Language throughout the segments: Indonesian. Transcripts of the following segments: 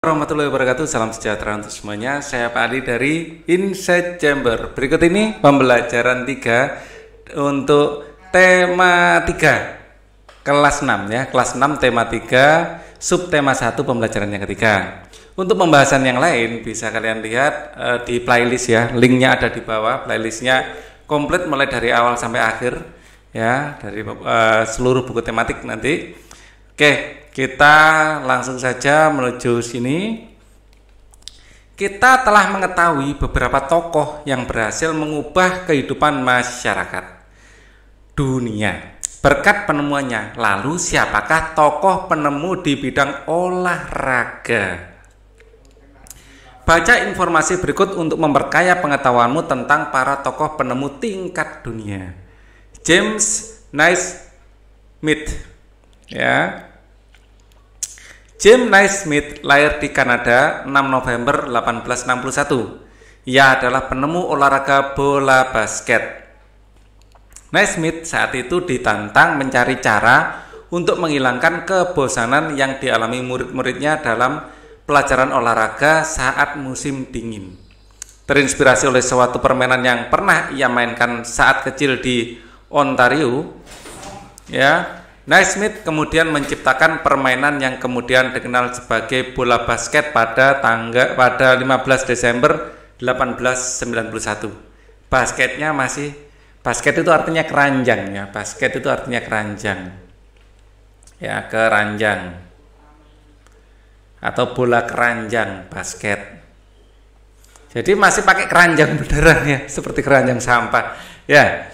Warahmatullahi wabarakatuh. Salam sejahtera untuk semuanya. Saya Pak Adi dari Inside Chamber. Berikut ini pembelajaran 3 untuk tema 3 kelas 6 ya. Kelas 6 tema 3 subtema 1 pembelajaran yang ketiga. Untuk pembahasan yang lain bisa kalian lihat di playlist ya. Linknya ada di bawah. Playlistnya komplit mulai dari awal sampai akhir ya, dari seluruh buku tematik nanti. Oke, kita langsung saja menuju sini. Kita telah mengetahui beberapa tokoh yang berhasil mengubah kehidupan masyarakat dunia berkat penemuannya. Lalu siapakah tokoh penemu di bidang olahraga? Baca informasi berikut untuk memperkaya pengetahuanmu tentang para tokoh penemu tingkat dunia. James Naismith ya. James Naismith lahir di Kanada 6 November 1861. Ia adalah penemu olahraga bola basket. Naismith saat itu ditantang mencari cara untuk menghilangkan kebosanan yang dialami murid-muridnya dalam pelajaran olahraga saat musim dingin. Terinspirasi oleh suatu permainan yang pernah ia mainkan saat kecil di Ontario, ya. Naismith kemudian menciptakan permainan yang kemudian dikenal sebagai bola basket pada 15 Desember 1891. Basket itu artinya keranjang ya. Basket itu artinya keranjang. Ya, keranjang. Atau bola keranjang basket. Jadi masih pakai keranjang beneran ya, seperti keranjang sampah. Ya.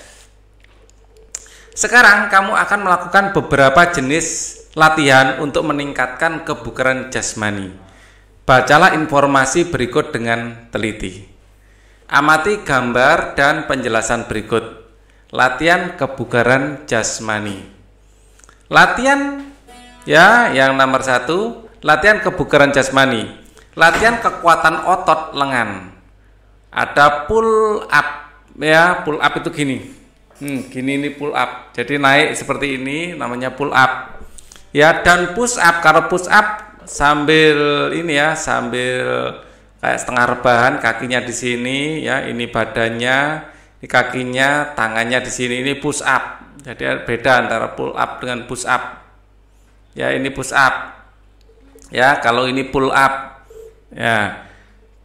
Sekarang kamu akan melakukan beberapa jenis latihan untuk meningkatkan kebugaran jasmani. Bacalah informasi berikut dengan teliti. Amati gambar dan penjelasan berikut. Latihan kebugaran jasmani. Latihan ya, yang nomor 1, latihan kebugaran jasmani. Latihan kekuatan otot lengan. Ada pull up ya, pull up itu gini. Gini ini pull up. Jadi naik seperti ini namanya pull up. Ya, dan push up. Kalau push up sambil ini ya, sambil kayak setengah rebahan, kakinya di sini ya, ini badannya, ini kakinya, tangannya di sini. Ini push up. Jadi beda antara pull up dengan push up. Ya, ini push up. Ya, kalau ini pull up. Ya.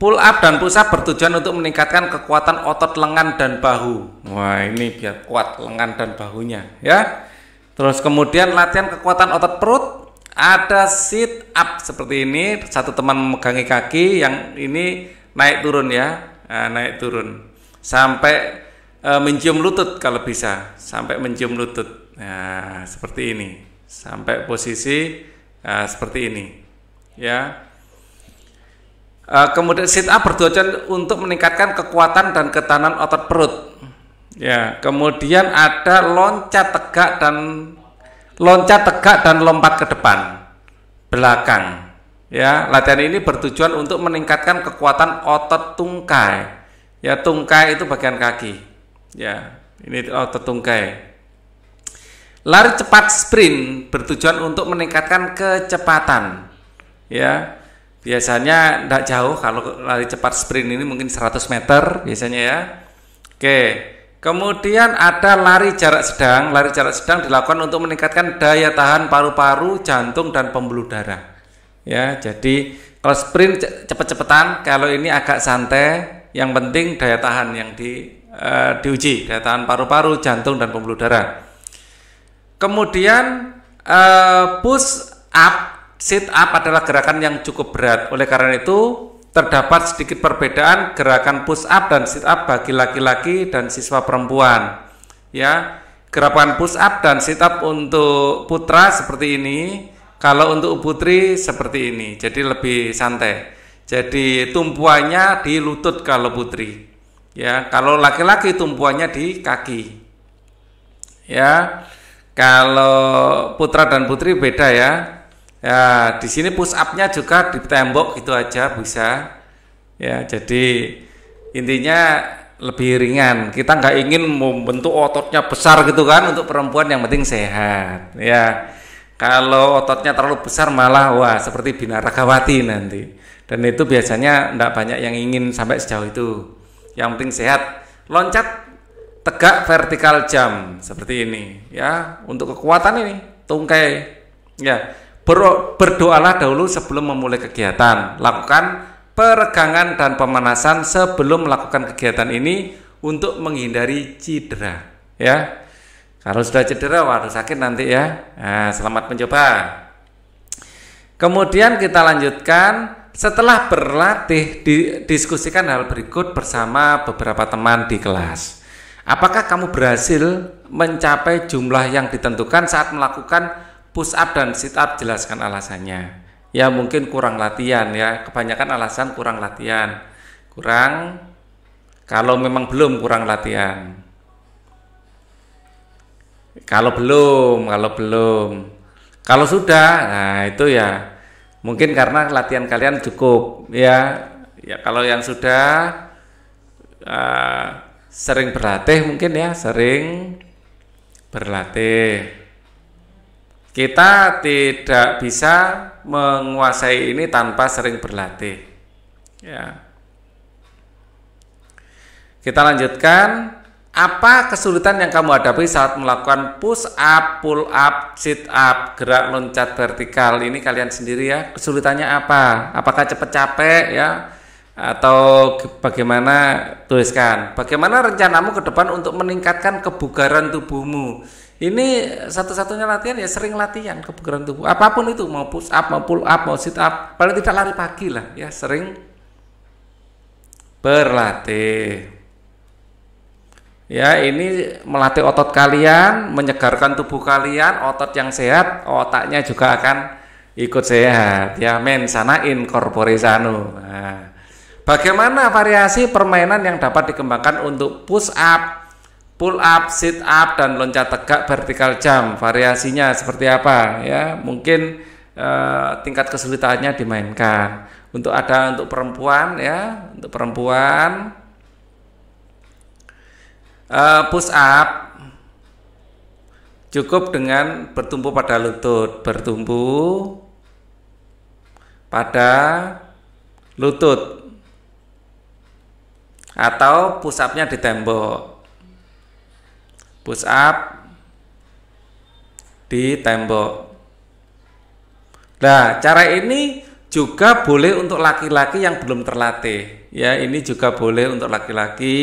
Pull up dan push up bertujuan untuk meningkatkan kekuatan otot lengan dan bahu. Wah, ini biar kuat lengan dan bahunya ya. Terus kemudian latihan kekuatan otot perut. Ada sit up seperti ini. Satu teman memegangi kaki, yang ini naik turun ya. Naik turun sampai mencium lutut kalau bisa. Sampai mencium lutut. Nah, seperti ini. Sampai posisi seperti ini ya. Kemudian sit up bertujuan untuk meningkatkan kekuatan dan ketahanan otot perut. Ya, kemudian ada loncat tegak dan lompat ke depan, belakang. Ya, latihan ini bertujuan untuk meningkatkan kekuatan otot tungkai. Ya, tungkai itu bagian kaki. Ya, ini otot tungkai. Lari cepat sprint bertujuan untuk meningkatkan kecepatan. Ya. Biasanya tidak jauh, kalau lari cepat sprint ini mungkin 100 meter biasanya ya. Oke, kemudian ada lari jarak sedang. Lari jarak sedang dilakukan untuk meningkatkan daya tahan paru-paru, jantung, dan pembuluh darah. Ya, jadi kalau sprint cepet-cepetan, kalau ini agak santai. Yang penting daya tahan yang diuji, daya tahan paru-paru, jantung, dan pembuluh darah. Kemudian push up. Sit up adalah gerakan yang cukup berat. Oleh karena itu, terdapat sedikit perbedaan gerakan push up dan sit up bagi laki-laki dan siswa perempuan. Ya, gerakan push up dan sit up untuk putra seperti ini, kalau untuk putri seperti ini. Jadi lebih santai. Jadi tumpuannya di lutut kalau putri. Ya, kalau laki-laki tumpuannya di kaki. Ya, kalau putra dan putri beda ya. Ya, di sini push up-nya juga di tembok gitu aja bisa. Ya, jadi intinya lebih ringan. Kita nggak ingin membentuk ototnya besar gitu kan, untuk perempuan yang penting sehat. Ya. Kalau ototnya terlalu besar malah wah seperti binaragawati nanti. Dan itu biasanya tidak banyak yang ingin sampai sejauh itu. Yang penting sehat. Loncat tegak vertikal jump seperti ini ya. Untuk kekuatan ini tungkai ya. Berdoalah dahulu sebelum memulai kegiatan. Lakukan peregangan dan pemanasan sebelum melakukan kegiatan ini untuk menghindari cedera ya. Kalau sudah cedera, waduh sakit nanti ya. Nah, selamat mencoba. Kemudian kita lanjutkan. Setelah berlatih, diskusikan hal berikut bersama beberapa teman di kelas. Apakah kamu berhasil mencapai jumlah yang ditentukan saat melakukan push up dan sit up? Jelaskan alasannya. Ya mungkin kurang latihan ya. Kebanyakan alasan kurang latihan. Kalau memang belum kurang latihan. Kalau sudah, nah itu ya mungkin karena latihan kalian cukup ya. Ya kalau yang sudah sering berlatih mungkin ya, sering berlatih. Kita tidak bisa menguasai ini tanpa sering berlatih. Ya. Kita lanjutkan. Apa kesulitan yang kamu hadapi saat melakukan push up, pull up, sit up, gerak loncat vertikal? Ini kalian sendiri ya. Kesulitannya apa? Apakah cepat capek ya? Atau bagaimana? Tuliskan. Bagaimana rencanamu ke depan untuk meningkatkan kebugaran tubuhmu? Ini satu-satunya latihan ya, sering latihan kebugaran tubuh. Apapun itu, mau push up, mau pull up, mau sit up, paling tidak lari pagi lah ya, sering berlatih. Ya, ini melatih otot kalian, menyegarkan tubuh kalian, otot yang sehat, otaknya juga akan ikut sehat. Ya, mensana in corpore sano. Nah, bagaimana variasi permainan yang dapat dikembangkan untuk push up, pull up, sit up, dan loncat tegak vertikal jump? Variasinya seperti apa? Ya, mungkin tingkat kesulitannya dimainkan. Untuk perempuan ya, untuk perempuan. Push up cukup dengan bertumpu pada lutut, atau push upnya di tembok. Push up di tembok. Nah, cara ini juga boleh untuk laki-laki yang belum terlatih. Ya, ini juga boleh untuk laki-laki.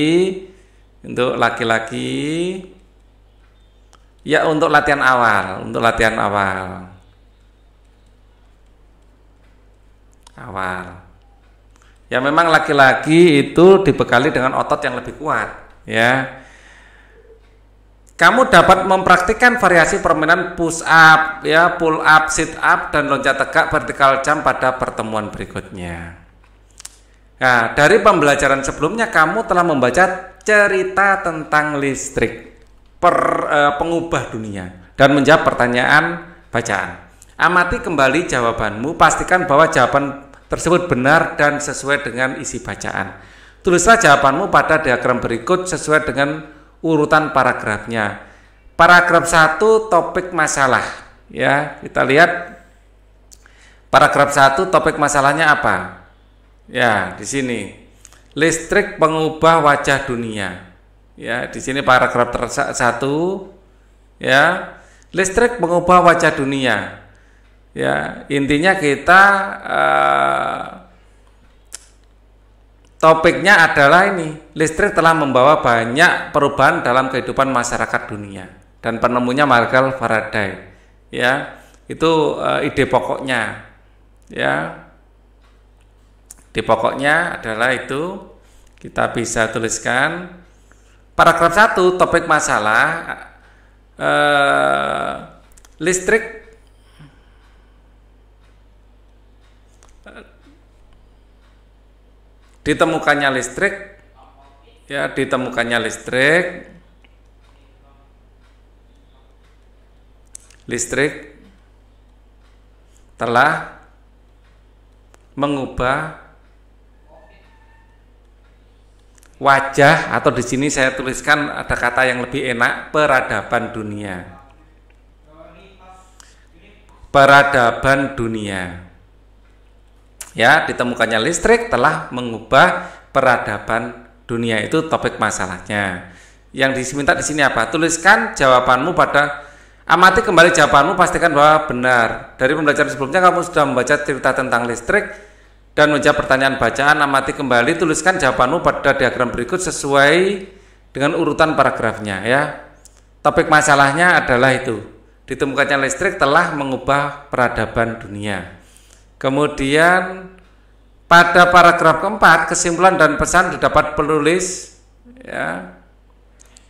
Ya, untuk latihan awal, ya memang laki-laki itu dibekali dengan otot yang lebih kuat ya. Kamu dapat mempraktikkan variasi permainan push up ya, pull up, sit up, dan loncat tegak vertikal jump pada pertemuan berikutnya. Nah, dari pembelajaran sebelumnya kamu telah membaca cerita tentang listrik, pengubah dunia, dan menjawab pertanyaan bacaan. Amati kembali jawabanmu, pastikan bahwa jawaban tersebut benar dan sesuai dengan isi bacaan. Tulislah jawabanmu pada diagram berikut sesuai dengan urutan paragrafnya. Paragraf 1 topik masalah. Ya, kita lihat paragraf 1 topik masalahnya apa? Ya, di sini. Listrik pengubah wajah dunia. Ya, di sini paragraf 1 ya. Listrik pengubah wajah dunia. Ya, intinya kita topiknya adalah ini. Listrik telah membawa banyak perubahan dalam kehidupan masyarakat dunia dan penemunya Michael Faraday. Ya, itu ide pokoknya. Ya. Ide pokoknya adalah itu. Kita bisa tuliskan paragraf 1 topik masalah listrik ditemukannya listrik telah mengubah wajah, atau di sini saya tuliskan ada kata yang lebih enak, peradaban dunia. peradaban dunia. Ya, ditemukannya listrik telah mengubah peradaban dunia, itu topik masalahnya. Yang diminta di sini apa? Tuliskan jawabanmu amati kembali jawabanmu, pastikan bahwa benar. Dari pembelajaran sebelumnya kamu sudah membaca cerita tentang listrik dan menjawab pertanyaan bacaan. Amati kembali, tuliskan jawabanmu pada diagram berikut sesuai dengan urutan paragrafnya ya. Topik masalahnya adalah itu. Ditemukannya listrik telah mengubah peradaban dunia. Kemudian pada paragraf keempat, kesimpulan dan pesan didapat penulis ya.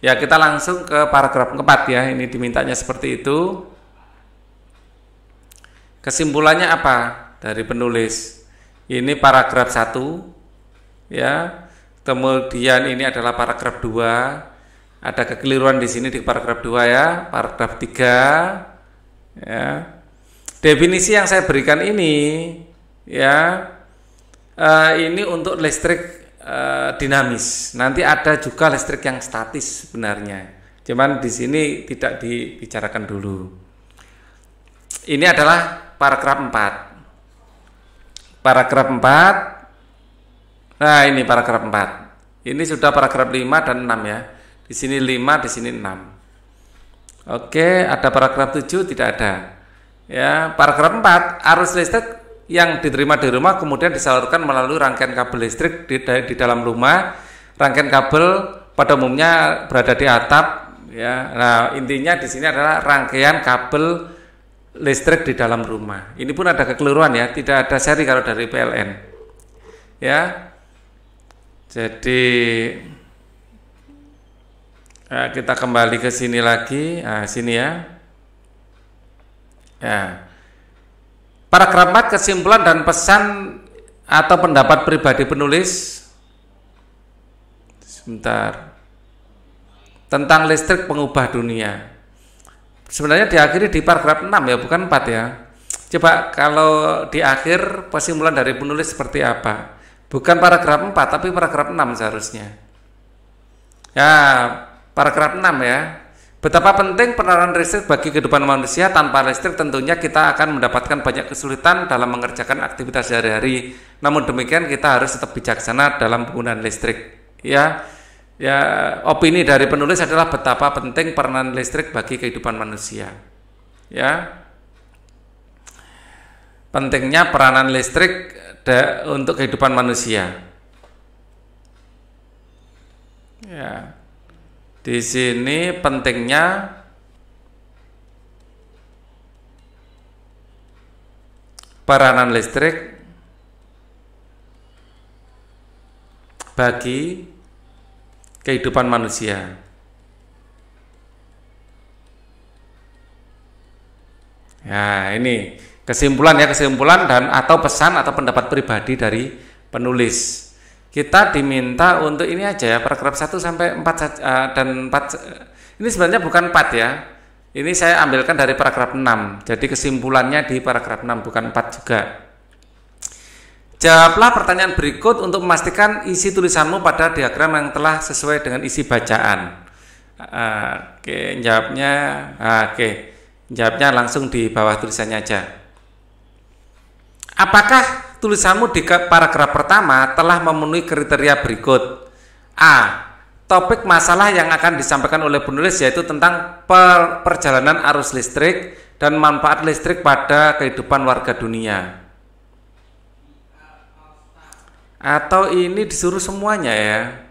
Ya, kita langsung ke paragraf keempat ya. Ini dimintanya seperti itu. Kesimpulannya apa dari penulis? Ini paragraf 1 ya. Kemudian ini adalah paragraf 2. Ada kekeliruan di sini di paragraf 2 ya. Paragraf 3 ya. Definisi yang saya berikan ini ya, ini untuk listrik dinamis. Nanti ada juga listrik yang statis sebenarnya. Cuman di sini tidak dibicarakan dulu. Ini adalah paragraf 4. Paragraf 4. Nah, ini paragraf 4. Ini sudah paragraf 5 dan 6 ya. Di sini 5, di sini 6. Oke, ada paragraf 7 tidak ada. Ya, paragraf 4, arus listrik yang diterima di rumah kemudian disalurkan melalui rangkaian kabel listrik di dalam rumah. Rangkaian kabel pada umumnya berada di atap ya. Nah, intinya di sini adalah rangkaian kabel listrik di dalam rumah. Ini pun ada kekeliruan ya, tidak ada seri kalau dari PLN. Ya. Jadi kita kembali ke sini lagi. Nah, sini ya. Ya. Paragraf 4, kesimpulan dan pesan atau pendapat pribadi penulis. Sebentar. Tentang listrik pengubah dunia. Sebenarnya diakhiri di paragraf 6 ya, bukan 4 ya. Coba kalau di akhir kesimpulan dari penulis seperti apa? Bukan paragraf 4 tapi paragraf 6 seharusnya. Ya, paragraf 6 ya. Betapa penting peranan listrik bagi kehidupan manusia. Tanpa listrik tentunya kita akan mendapatkan banyak kesulitan dalam mengerjakan aktivitas sehari-hari. Namun demikian kita harus tetap bijaksana dalam penggunaan listrik. Ya, opini dari penulis adalah betapa penting peranan listrik bagi kehidupan manusia. Ya, pentingnya peranan listrik untuk kehidupan manusia. Ya. Di sini pentingnya peranan listrik bagi kehidupan manusia. Ya, ini kesimpulan dan atau pesan atau pendapat pribadi dari penulis. Kita diminta untuk ini aja ya, paragraf 1 sampai 4 dan 4. Ini sebenarnya bukan 4 ya. Ini saya ambilkan dari paragraf 6. Jadi kesimpulannya di paragraf 6 bukan 4 juga. Jawablah pertanyaan berikut untuk memastikan isi tulisanmu pada diagram yang telah sesuai dengan isi bacaan. Jawabnya langsung di bawah tulisannya aja. Apakah tulisanmu di paragraf pertama telah memenuhi kriteria berikut? A. Topik masalah yang akan disampaikan oleh penulis yaitu tentang perjalanan arus listrik dan manfaat listrik pada kehidupan warga dunia. Atau ini disuruh semuanya ya.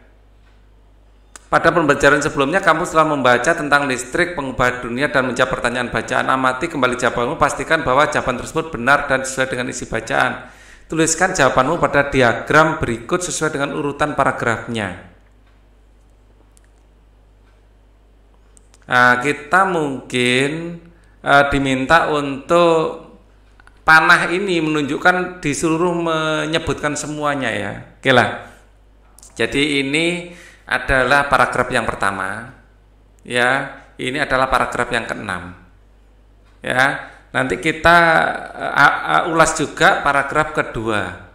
Pada pembelajaran sebelumnya kamu telah membaca tentang listrik pengubah dunia dan menjawab pertanyaan bacaan. Amati kembali jawabanmu, pastikan bahwa jawaban tersebut benar dan sesuai dengan isi bacaan. Tuliskan jawabanmu pada diagram berikut sesuai dengan urutan paragrafnya. Nah, kita mungkin diminta untuk panah ini menunjukkan di seluruh menyebutkan semuanya ya. Oke lah. Jadi ini adalah paragraf yang pertama. Ya, ini adalah paragraf yang ke-6. Ya, nanti kita ulas juga paragraf kedua.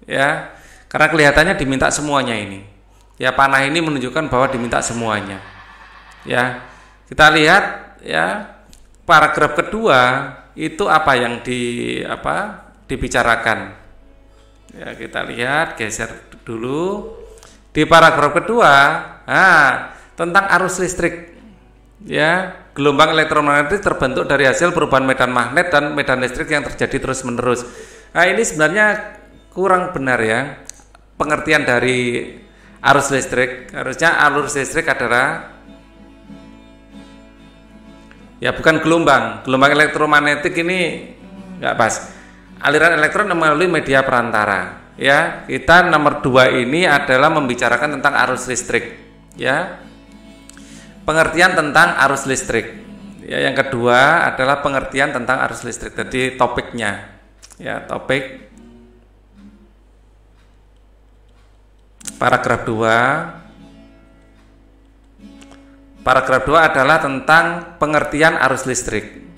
Ya, karena kelihatannya diminta semuanya ini. Ya, panah ini menunjukkan bahwa diminta semuanya. Ya, kita lihat ya paragraf kedua itu apa yang dibicarakan. Ya, kita lihat, geser dulu. Di paragraf kedua, tentang arus listrik. Ya, gelombang elektromagnetik terbentuk dari hasil perubahan medan magnet dan medan listrik yang terjadi terus-menerus. Nah, ini sebenarnya kurang benar ya pengertian dari arus listrik. Harusnya arus listrik adalah ya bukan gelombang. Gelombang elektromagnetik ini nggak pas. Aliran elektron melalui media perantara. Ya, kita nomor 2 ini adalah membicarakan tentang arus listrik. Ya, pengertian tentang arus listrik. Ya, yang kedua adalah pengertian tentang arus listrik. Jadi topiknya, ya topik paragraf 2. Paragraf 2 adalah tentang pengertian arus listrik.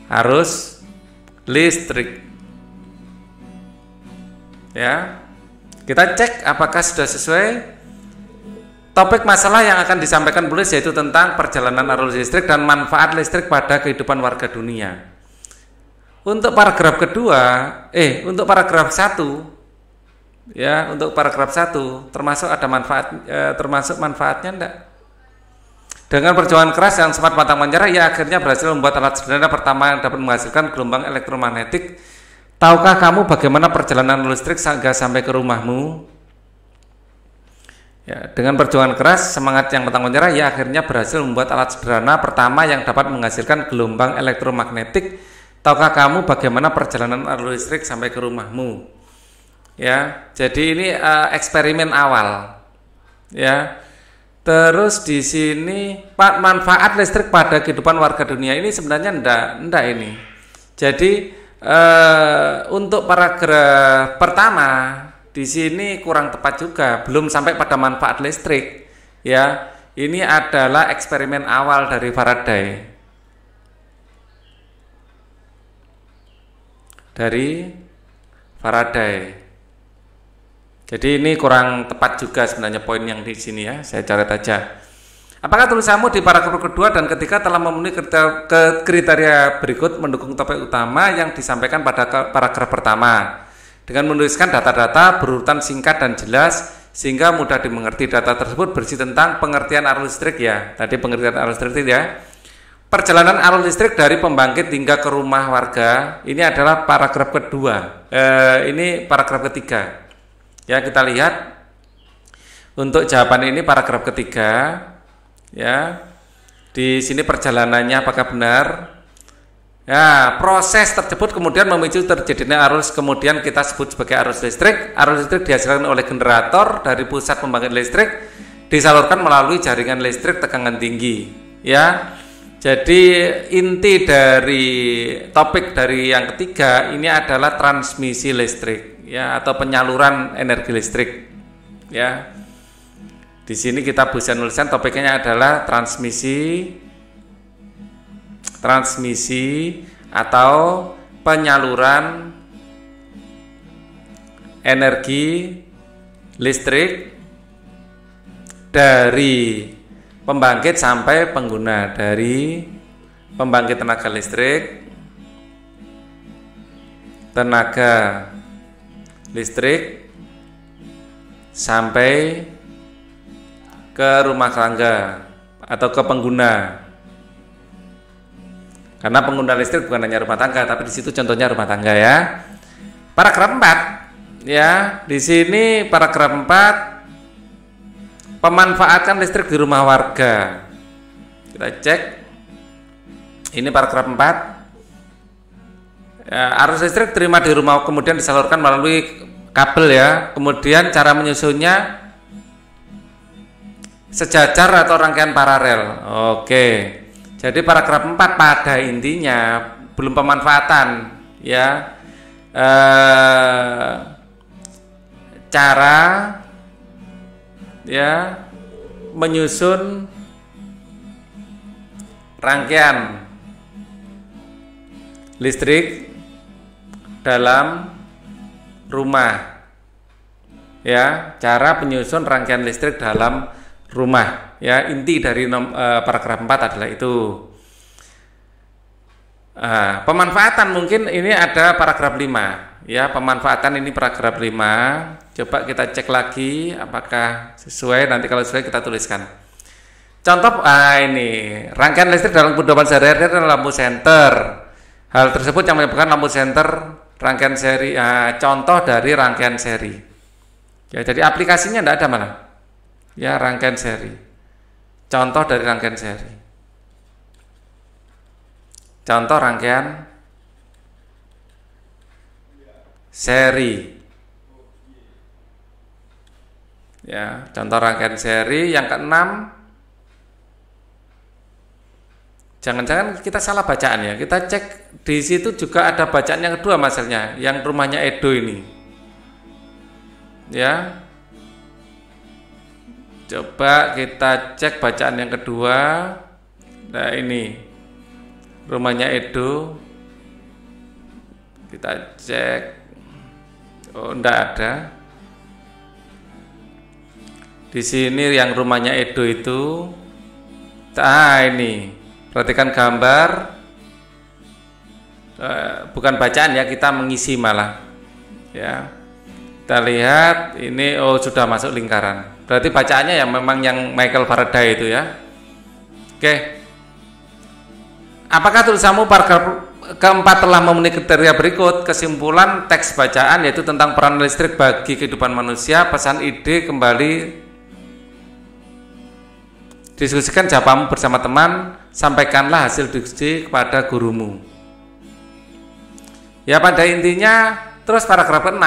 Arus listrik. Ya. Kita cek apakah sudah sesuai. Topik masalah yang akan disampaikan penulis yaitu tentang perjalanan arus listrik dan manfaat listrik pada kehidupan warga dunia. Untuk paragraf kedua, untuk paragraf 1, ya, untuk paragraf 1 termasuk ada termasuk manfaatnya enggak? Dengan perjuangan keras yang sempat pantang menyerah, ia akhirnya berhasil membuat alat sederhana pertama yang dapat menghasilkan gelombang elektromagnetik. Tahukah kamu bagaimana perjalanan listrik sampai ke rumahmu? Ya, dengan perjuangan keras, semangat yang pantang menyerah, ia akhirnya berhasil membuat alat sederhana pertama yang dapat menghasilkan gelombang elektromagnetik. Tahukah kamu bagaimana perjalanan arus listrik sampai ke rumahmu? Ya, jadi ini eksperimen awal. Ya. Terus di sini manfaat listrik pada kehidupan warga dunia ini sebenarnya enggak ini. Jadi untuk paragraf pertama di sini kurang tepat juga, belum sampai pada manfaat listrik. Ya, ini adalah eksperimen awal dari Faraday. Jadi ini kurang tepat juga sebenarnya poin yang di sini ya, saya coret aja. Apakah tulisanmu di paragraf kedua dan ketiga telah memenuhi kriteria berikut mendukung topik utama yang disampaikan pada paragraf pertama? Dengan menuliskan data-data berurutan singkat dan jelas sehingga mudah dimengerti. Data tersebut berisi tentang pengertian arus listrik ya. Tadi pengertian arus listrik ya. Perjalanan arus listrik dari pembangkit hingga ke rumah warga. Ini adalah paragraf kedua. Ini paragraf ketiga. Ya, kita lihat untuk jawaban ini paragraf ketiga. Ya, di sini perjalanannya apakah benar? Ya, proses tersebut kemudian memicu terjadinya arus, kemudian kita sebut sebagai arus listrik. Arus listrik dihasilkan oleh generator dari pusat pembangkit listrik, disalurkan melalui jaringan listrik tegangan tinggi. Ya, jadi inti dari topik dari yang ketiga ini adalah transmisi listrik. Ya, atau penyaluran energi listrik. Ya, di sini kita bisa nuliskan topiknya adalah transmisi atau penyaluran energi listrik dari pembangkit sampai pengguna, dari pembangkit tenaga listrik sampai ke rumah tangga atau ke pengguna. Karena pengguna listrik bukan hanya rumah tangga, tapi di situ contohnya rumah tangga ya. Paragraf 4 ya, di sini paragraf 4 pemanfaatan listrik di rumah warga. Kita cek. Ini paragraf 4. Ya, arus listrik terima di rumah kemudian disalurkan melalui kabel ya. Kemudian cara menyusunnya sejajar atau rangkaian paralel. Oke. Jadi paragraf 4 pada intinya belum pemanfaatan ya. Cara ya menyusun rangkaian listrik dalam rumah ya, cara penyusun rangkaian listrik dalam rumah. Ya, inti dari paragraf 4 adalah itu. Pemanfaatan mungkin ini ada paragraf 5. Ya, pemanfaatan ini paragraf 5. Coba kita cek lagi apakah sesuai, nanti kalau sesuai kita tuliskan. Contoh ini, rangkaian listrik dalam kehidupan sehari-hari adalah lampu senter. Hal tersebut yang menyebabkan lampu senter rangkaian seri, contoh dari rangkaian seri. Ya, jadi aplikasinya tidak ada mana. Ya, rangkaian seri. Contoh dari rangkaian seri. Contoh rangkaian seri. Ya, contoh rangkaian seri yang keenam. Jangan-jangan kita salah bacaan ya. Kita cek di situ juga ada bacaan yang kedua masalahnya, yang rumahnya Edo ini. Ya. Coba kita cek bacaan yang kedua. Nah, ini rumahnya Edo. Kita cek. Oh, enggak ada. Di sini yang rumahnya Edo itu. Ini. Perhatikan gambar. Bukan bacaan ya, kita mengisi malah. Ya. Kita lihat ini sudah masuk lingkaran. Berarti bacaannya ya memang yang Michael Faraday itu ya. Oke. Apakah tulisanmu paragraf keempat telah memenuhi kriteria berikut? Kesimpulan teks bacaan yaitu tentang peran listrik bagi kehidupan manusia. Pesan ide kembali diskusikan jawabanmu bersama teman. Sampaikanlah hasil diskusi kepada gurumu. Ya, pada intinya terus paragraf ke-6.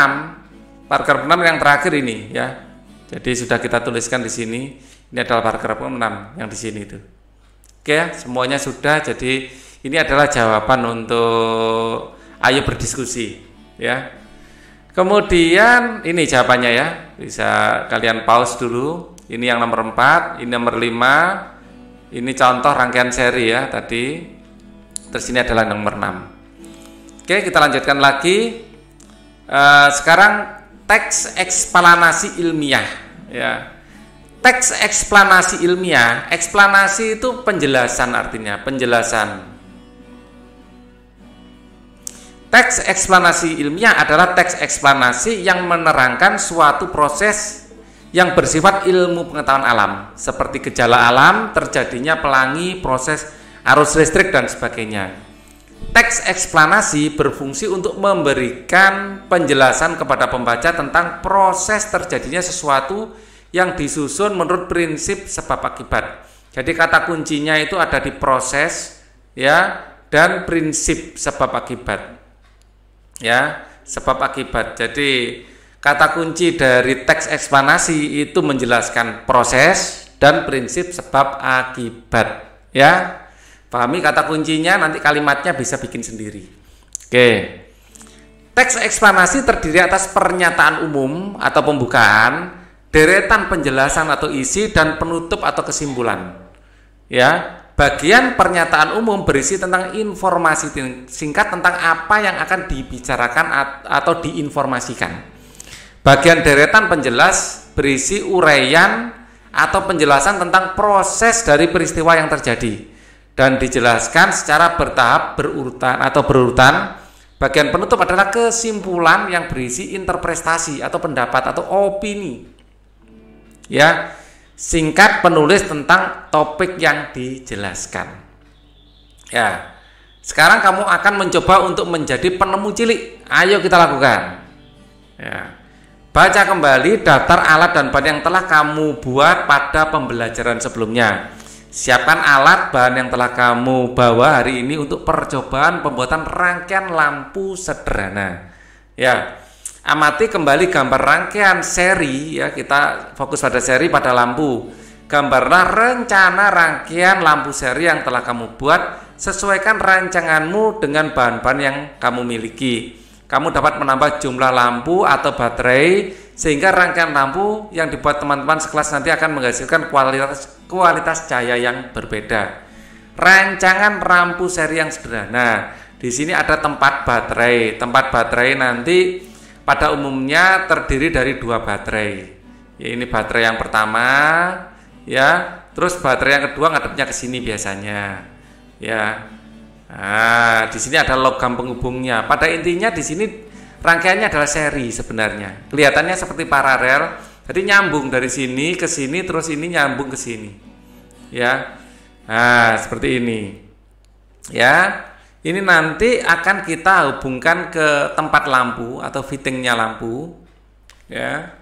Paragraf 6 yang terakhir ini ya. Jadi sudah kita tuliskan di sini. Ini adalah paragraf 6 yang di sini itu. Oke ya, semuanya sudah. Jadi ini adalah jawaban untuk ayo berdiskusi ya. Kemudian ini jawabannya ya. Bisa kalian pause dulu. Ini yang nomor 4, ini nomor 5. Ini contoh rangkaian seri ya tadi. Terus ini adalah nomor 6. Oke, kita lanjutkan lagi. Sekarang teks eksplanasi ilmiah ya. Teks eksplanasi ilmiah, eksplanasi itu penjelasan artinya, penjelasan. Teks eksplanasi ilmiah adalah teks eksplanasi yang menerangkan suatu proses yang bersifat ilmu pengetahuan alam, seperti gejala alam, terjadinya pelangi, proses arus listrik dan sebagainya. Teks eksplanasi berfungsi untuk memberikan penjelasan kepada pembaca tentang proses terjadinya sesuatu yang disusun menurut prinsip sebab akibat. Jadi kata kuncinya itu ada di proses ya dan prinsip sebab akibat. Ya, sebab akibat. Jadi kata kunci dari teks eksplanasi itu menjelaskan proses dan prinsip sebab akibat. Ya, pahami kata kuncinya, nanti kalimatnya bisa bikin sendiri. Oke. Teks eksplanasi terdiri atas pernyataan umum atau pembukaan, deretan penjelasan atau isi, dan penutup atau kesimpulan. Ya, bagian pernyataan umum berisi tentang informasi singkat tentang apa yang akan dibicarakan atau diinformasikan. Bagian deretan penjelas berisi uraian atau penjelasan tentang proses dari peristiwa yang terjadi dan dijelaskan secara bertahap berurutan. Bagian penutup adalah kesimpulan yang berisi interpretasi atau pendapat atau opini. Ya, singkat penulis tentang topik yang dijelaskan. Ya, sekarang kamu akan mencoba untuk menjadi penemu cilik. Ayo kita lakukan. Ya. Baca kembali daftar alat dan bahan yang telah kamu buat pada pembelajaran sebelumnya. Siapkan alat bahan yang telah kamu bawa hari ini untuk percobaan pembuatan rangkaian lampu sederhana. Ya, amati kembali gambar rangkaian seri ya, kita fokus pada seri pada lampu. Gambarlah rencana rangkaian lampu seri yang telah kamu buat. Sesuaikan rancanganmu dengan bahan-bahan yang kamu miliki. Kamu dapat menambah jumlah lampu atau baterai sehingga rangkaian lampu yang dibuat teman-teman sekelas nanti akan menghasilkan kualitas cahaya yang berbeda. Rancangan lampu seri yang sederhana. Di sini ada tempat baterai. Tempat baterai nanti pada umumnya terdiri dari 2 baterai. Ini baterai yang pertama, ya. Terus baterai yang kedua ngadepnya ke sini biasanya, ya. Nah, di sini ada logam penghubungnya. Pada intinya di sini rangkaiannya adalah seri sebenarnya. Kelihatannya seperti paralel, jadi nyambung dari sini ke sini, terus ini nyambung ke sini, ya. Nah, seperti ini, ya. Ini nanti akan kita hubungkan ke tempat lampu atau fittingnya lampu, ya.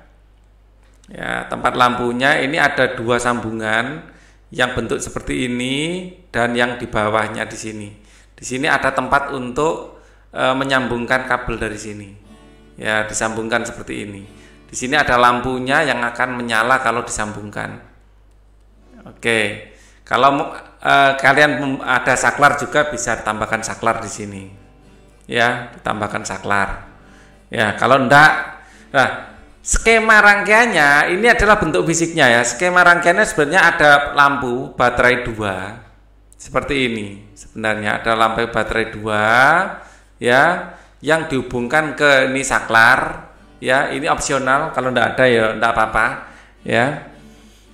Ya, tempat lampunya ini ada dua sambungan yang bentuk seperti ini dan yang di bawahnya di sini. Di sini ada tempat untuk menyambungkan kabel dari sini. Ya, disambungkan seperti ini. Di sini ada lampunya yang akan menyala kalau disambungkan. Oke. Kalau kalian ada saklar juga bisa ditambahkan saklar di sini. Ya, ditambahkan saklar. Ya, kalau enggak, nah, skema rangkaiannya ini adalah bentuk fisiknya ya. Skema rangkaiannya sebenarnya ada lampu baterai 2 seperti ini. Sebenarnya ada lampu baterai 2 ya, yang dihubungkan ke ini saklar ya. Ini opsional, kalau enggak ada ya enggak apa-apa ya.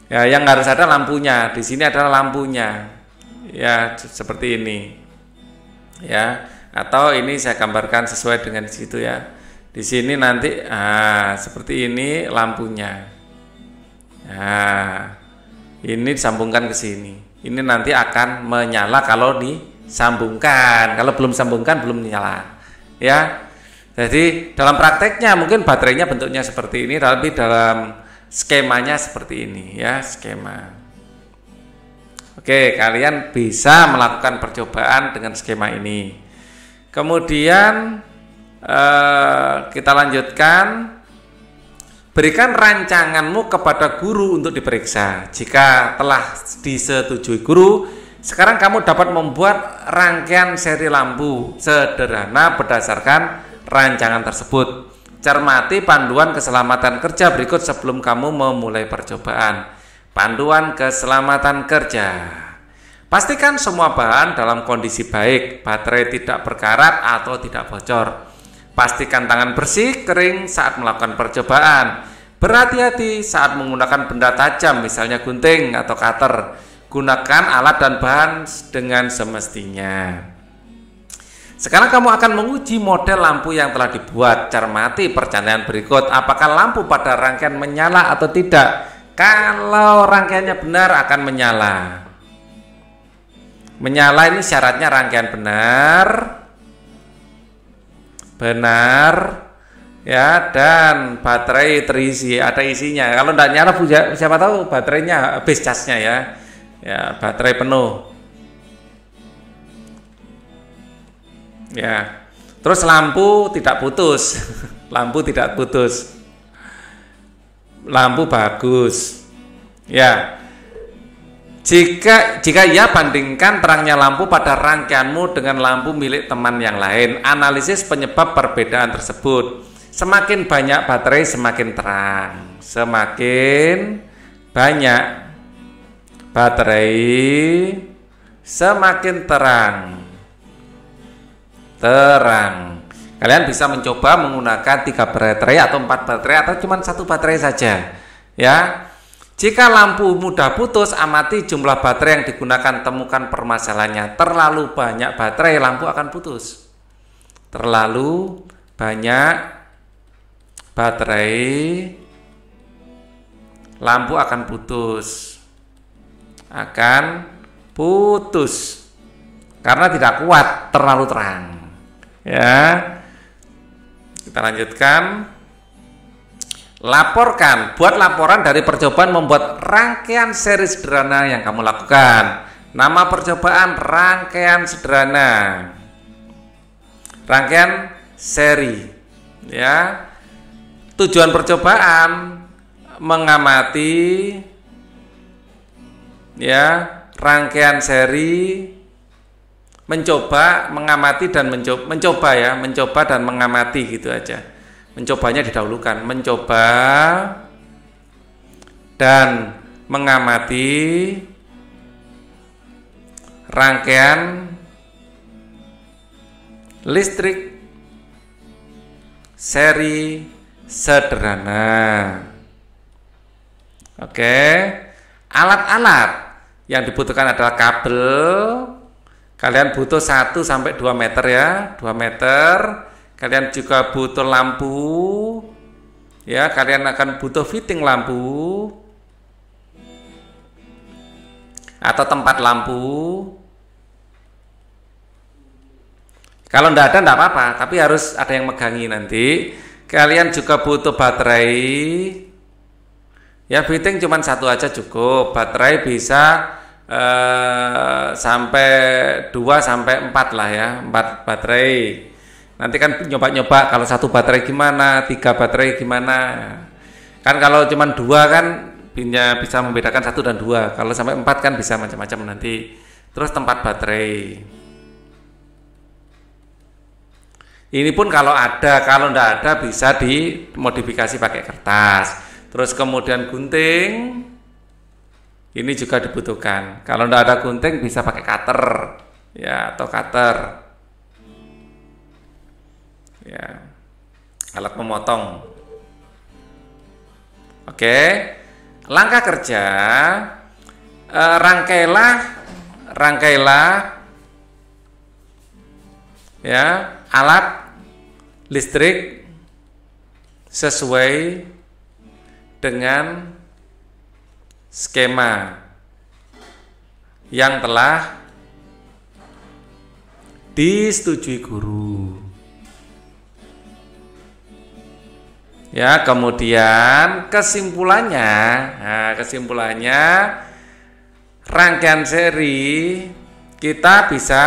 Ya, yang harus ada lampunya. Di sini adalah lampunya. Ya, seperti ini. Ya, atau ini saya gambarkan sesuai dengan situ ya. Di sini nanti seperti ini lampunya. Nah, ini disambungkan ke sini. Ini nanti akan menyala kalau disambungkan. Kalau belum sambungkan belum menyala. Ya. Jadi dalam prakteknya mungkin baterainya bentuknya seperti ini, tapi dalam skemanya seperti ini ya, skema. Oke, kalian bisa melakukan percobaan dengan skema ini. Kemudian kita lanjutkan. Berikan rancanganmu kepada guru untuk diperiksa. Jika telah disetujui guru, sekarang kamu dapat membuat rangkaian seri lampu sederhana berdasarkan rancangan tersebut. Cermati panduan keselamatan kerja berikut sebelum kamu memulai percobaan. Panduan keselamatan kerja. Pastikan semua bahan dalam kondisi baik, baterai tidak berkarat atau tidak bocor. Pastikan tangan bersih, kering saat melakukan percobaan. Berhati-hati saat menggunakan benda tajam, misalnya gunting atau cutter. Gunakan alat dan bahan dengan semestinya. Sekarang kamu akan menguji model lampu yang telah dibuat. Cermati percandaan berikut. Apakah lampu pada rangkaian menyala atau tidak? Kalau rangkaiannya benar akan menyala. Menyala ini syaratnya rangkaian benar ya, dan baterai terisi, ada isinya. Kalau tidak nyala, siapa tahu baterainya habis casnya ya. Ya, baterai penuh. Ya. Terus lampu tidak putus. Lampu tidak putus. Lampu bagus. Ya. Jika ya, bandingkan terangnya lampu pada rangkaianmu dengan lampu milik teman yang lain. Analisis penyebab perbedaan tersebut. Semakin banyak baterai semakin terang. Semakin banyak baterai semakin terang. Kalian bisa mencoba menggunakan 3 baterai atau 4 baterai atau cuma 1 baterai saja ya. Jika lampu mudah putus, amati jumlah baterai yang digunakan, temukan permasalahannya. Terlalu banyak baterai, lampu akan putus. Terlalu banyak baterai, lampu akan putus. Karena tidak kuat, terlalu terang. Ya. Kita lanjutkan. Laporkan, buat laporan dari percobaan membuat rangkaian seri sederhana yang kamu lakukan. Nama percobaan rangkaian sederhana. Rangkaian seri. Ya. Tujuan percobaan mengamati ya, rangkaian seri, mengamati dan mencoba ya, mencoba dan mengamati gitu aja. Mencobanya didahulukan, mencoba dan mengamati rangkaian listrik seri sederhana. Oke. Alat-alat yang dibutuhkan adalah kabel. Kalian butuh 1 sampai 2 meter ya, 2 meter. Kalian juga butuh lampu. Ya, kalian akan butuh fitting lampu atau tempat lampu. Kalau tidak ada tidak apa-apa, tapi harus ada yang megangi nanti. Kalian juga butuh baterai. Ya, fitting cuma 1 aja cukup. Baterai bisa sampai 2 sampai 4 lah ya, 4 baterai. Nanti kan nyoba-nyoba kalau 1 baterai gimana, 3 baterai gimana. Kan kalau cuma 2 kan bisa membedakan 1 dan 2. Kalau sampai 4 kan bisa macam-macam nanti. Terus tempat baterai. Ini pun kalau ada, kalau tidak ada bisa dimodifikasi pakai kertas. Terus kemudian gunting. Ini juga dibutuhkan. Kalau tidak ada gunting bisa pakai cutter ya, atau cutter. Ya, alat memotong. Oke, langkah kerja, rangkailah ya alat listrik sesuai dengan skema yang telah disetujui guru. Ya, kemudian kesimpulannya rangkaian seri kita bisa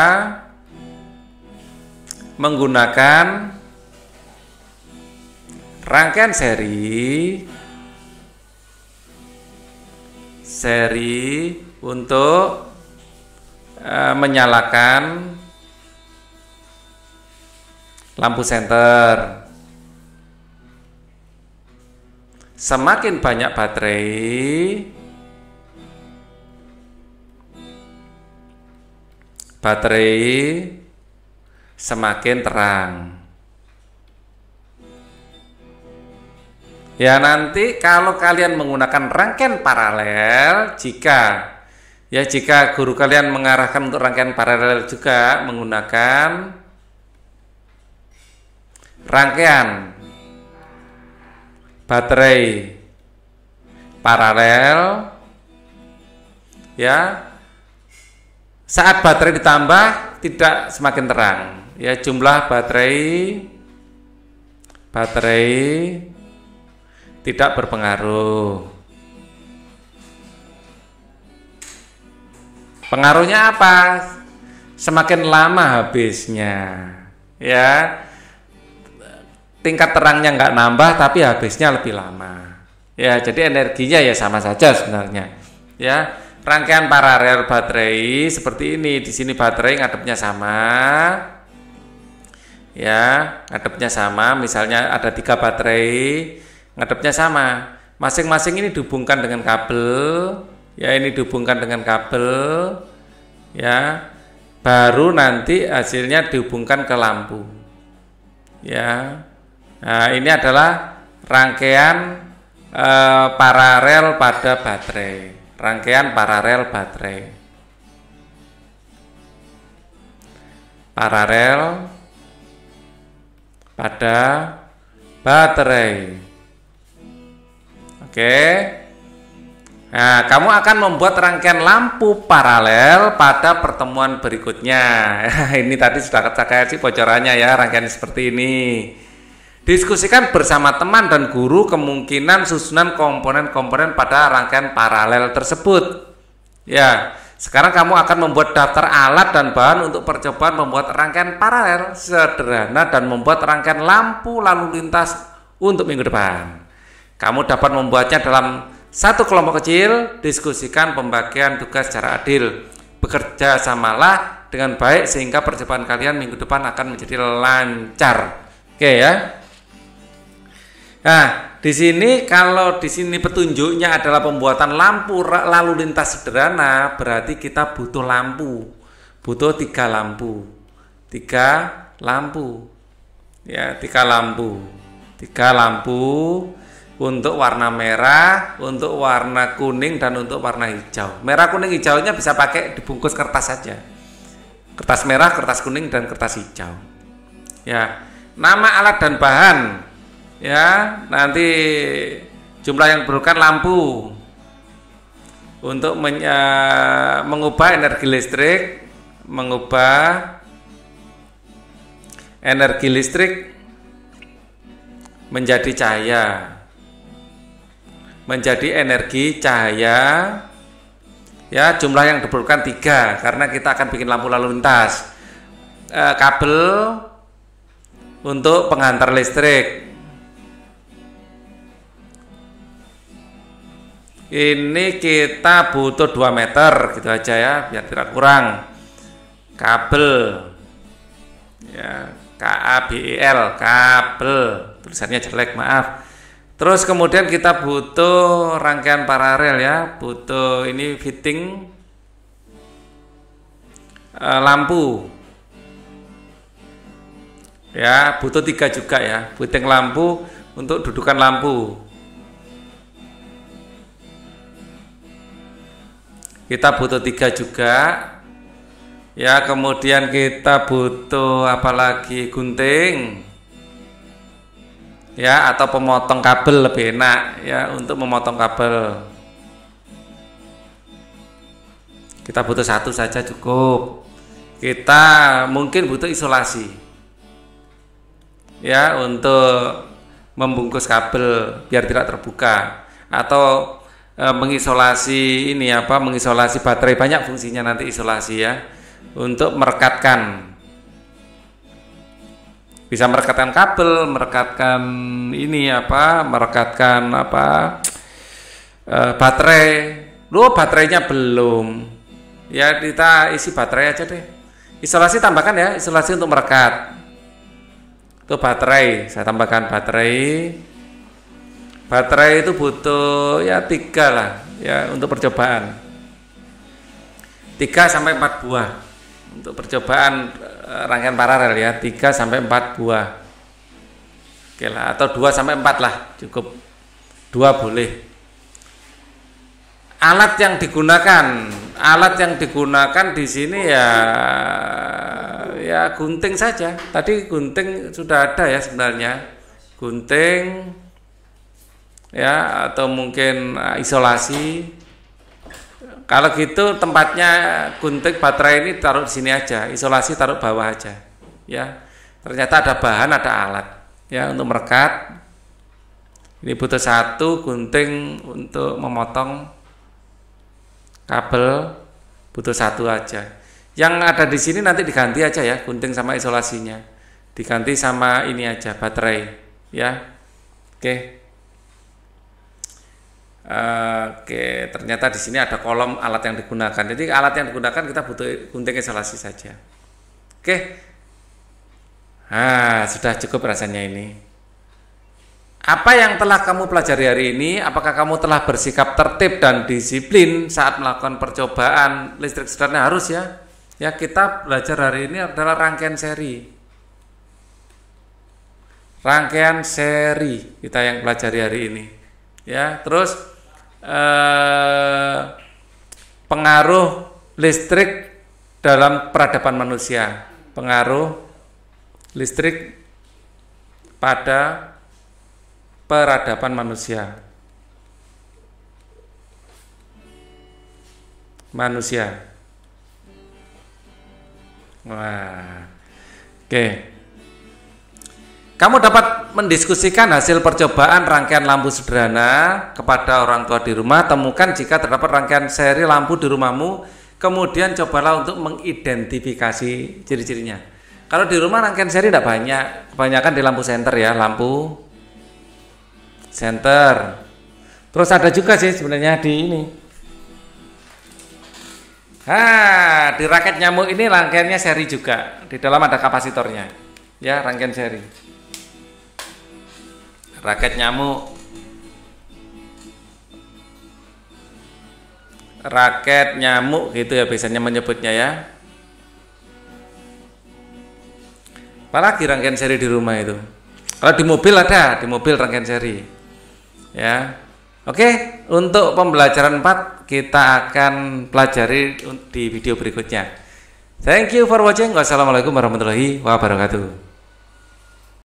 menggunakan rangkaian seri untuk menyalakan lampu senter. Semakin banyak baterai semakin terang. Ya, nanti kalau kalian menggunakan rangkaian paralel, jika guru kalian mengarahkan untuk rangkaian paralel juga menggunakan rangkaian baterai paralel, ya, saat baterai ditambah tidak semakin terang, ya, jumlah baterai tidak berpengaruh. Pengaruhnya apa? Semakin lama habisnya, ya. Tingkat terangnya nggak nambah tapi habisnya lebih lama. Ya, jadi energinya ya sama saja sebenarnya. Ya, rangkaian paralel baterai seperti ini. Di sini baterai ngadepnya sama. Ya, ngadepnya sama. Misalnya ada 3 baterai, ngadepnya sama. Masing-masing ini dihubungkan dengan kabel. Ya, ini dihubungkan dengan kabel. Ya, baru nanti hasilnya dihubungkan ke lampu. Ya. Nah, ini adalah rangkaian paralel pada baterai. Rangkaian paralel baterai. Paralel pada baterai. Oke. Nah, kamu akan membuat rangkaian lampu paralel pada pertemuan berikutnya. Ini tadi sudah saya kasih bocorannya ya, rangkaian seperti ini. Diskusikan bersama teman dan guru kemungkinan susunan komponen-komponen pada rangkaian paralel tersebut. Ya, sekarang kamu akan membuat daftar alat dan bahan untuk percobaan membuat rangkaian paralel sederhana dan membuat rangkaian lampu lalu lintas untuk minggu depan. Kamu dapat membuatnya dalam satu kelompok kecil. Diskusikan pembagian tugas secara adil. Bekerja samalah dengan baik sehingga percobaan kalian minggu depan akan menjadi lancar. Oke ya. Nah, di sini kalau di sini petunjuknya adalah pembuatan lampu lalu lintas sederhana, berarti kita butuh lampu. Butuh 3 lampu. 3 lampu. Ya, 3 lampu. 3 lampu. Untuk warna merah, untuk warna kuning, dan untuk warna hijau. Merah, kuning, hijaunya bisa pakai dibungkus kertas saja. Kertas merah, kertas kuning, dan kertas hijau. Ya, nama alat dan bahan. Ya, nanti jumlah yang diperlukan lampu untuk mengubah energi listrik menjadi cahaya. Menjadi energi cahaya, ya, jumlah yang diperlukan 3 karena kita akan bikin lampu lalu lintas. Kabel untuk penghantar listrik, ini kita butuh 2 meter gitu aja ya, biar tidak kurang. Kabel, ya, KABEL, kabel, tulisannya jelek, maaf. Terus kemudian kita butuh rangkaian paralel ya, butuh ini fitting lampu. Ya, butuh 3 juga ya, fitting lampu untuk dudukan lampu. Kita butuh 3 juga. Ya, kemudian kita butuh apalagi, gunting. Ya, atau pemotong kabel lebih enak ya, untuk memotong kabel. Kita butuh 1 saja cukup. Kita mungkin butuh isolasi. Ya, untuk membungkus kabel biar tidak terbuka, atau mengisolasi ini apa? Mengisolasi baterai, banyak fungsinya nanti isolasi ya. Untuk merekatkan, bisa merekatkan kabel, merekatkan ini apa, merekatkan apa, baterai. Baterainya belum ya, kita isi baterai aja deh. Isolasi tambahkan ya, isolasi untuk merekat. Itu baterai, saya tambahkan baterai. Baterai itu butuh ya 3 lah ya, untuk percobaan 3 sampai 4 buah untuk percobaan rangkaian paralel ya, 3 sampai 4 buah. Oke lah, atau 2 sampai 4 lah, cukup 2 boleh. Alat yang digunakan di sini ya gunting saja. Tadi gunting sudah ada ya sebenarnya. Gunting ya, atau mungkin isolasi. Kalau gitu tempatnya gunting baterai ini taruh di sini aja, isolasi taruh bawah aja. Ya, ternyata ada bahan, ada alat ya untuk merekat. Ini butuh 1 gunting untuk memotong kabel, butuh 1 aja. Yang ada di sini nanti diganti aja ya, gunting sama isolasinya, diganti sama ini aja, baterai ya. Oke. Oke, ternyata di sini ada kolom alat yang digunakan. Jadi alat yang digunakan kita butuh gunting isolasi saja. Oke. Sudah cukup rasanya ini. Apa yang telah kamu pelajari hari ini? Apakah kamu telah bersikap tertib dan disiplin saat melakukan percobaan listrik sederhana? Harus ya. Ya, kita belajar hari ini adalah rangkaian seri. Rangkaian seri kita yang pelajari hari ini. Ya, terus pengaruh listrik dalam peradaban manusia, pengaruh listrik pada peradaban manusia. Wah, oke. Kamu dapat mendiskusikan hasil percobaan rangkaian lampu sederhana kepada orang tua di rumah. Temukan jika terdapat rangkaian seri lampu di rumahmu. Kemudian cobalah untuk mengidentifikasi ciri-cirinya. Kalau di rumah rangkaian seri tidak banyak, kebanyakan di lampu senter ya, lampu senter. Terus ada juga sih sebenarnya di ini. Di raket nyamuk ini rangkaiannya seri juga. Di dalam ada kapasitornya. Ya, rangkaian seri. Raket nyamuk, gitu ya biasanya menyebutnya ya. Apalagi rangkaian seri di rumah itu. Kalau di mobil ada, di mobil rangkaian seri. Ya. Oke, untuk pembelajaran 4 kita akan pelajari di video berikutnya. Thank you for watching. Wassalamualaikum warahmatullahi wabarakatuh.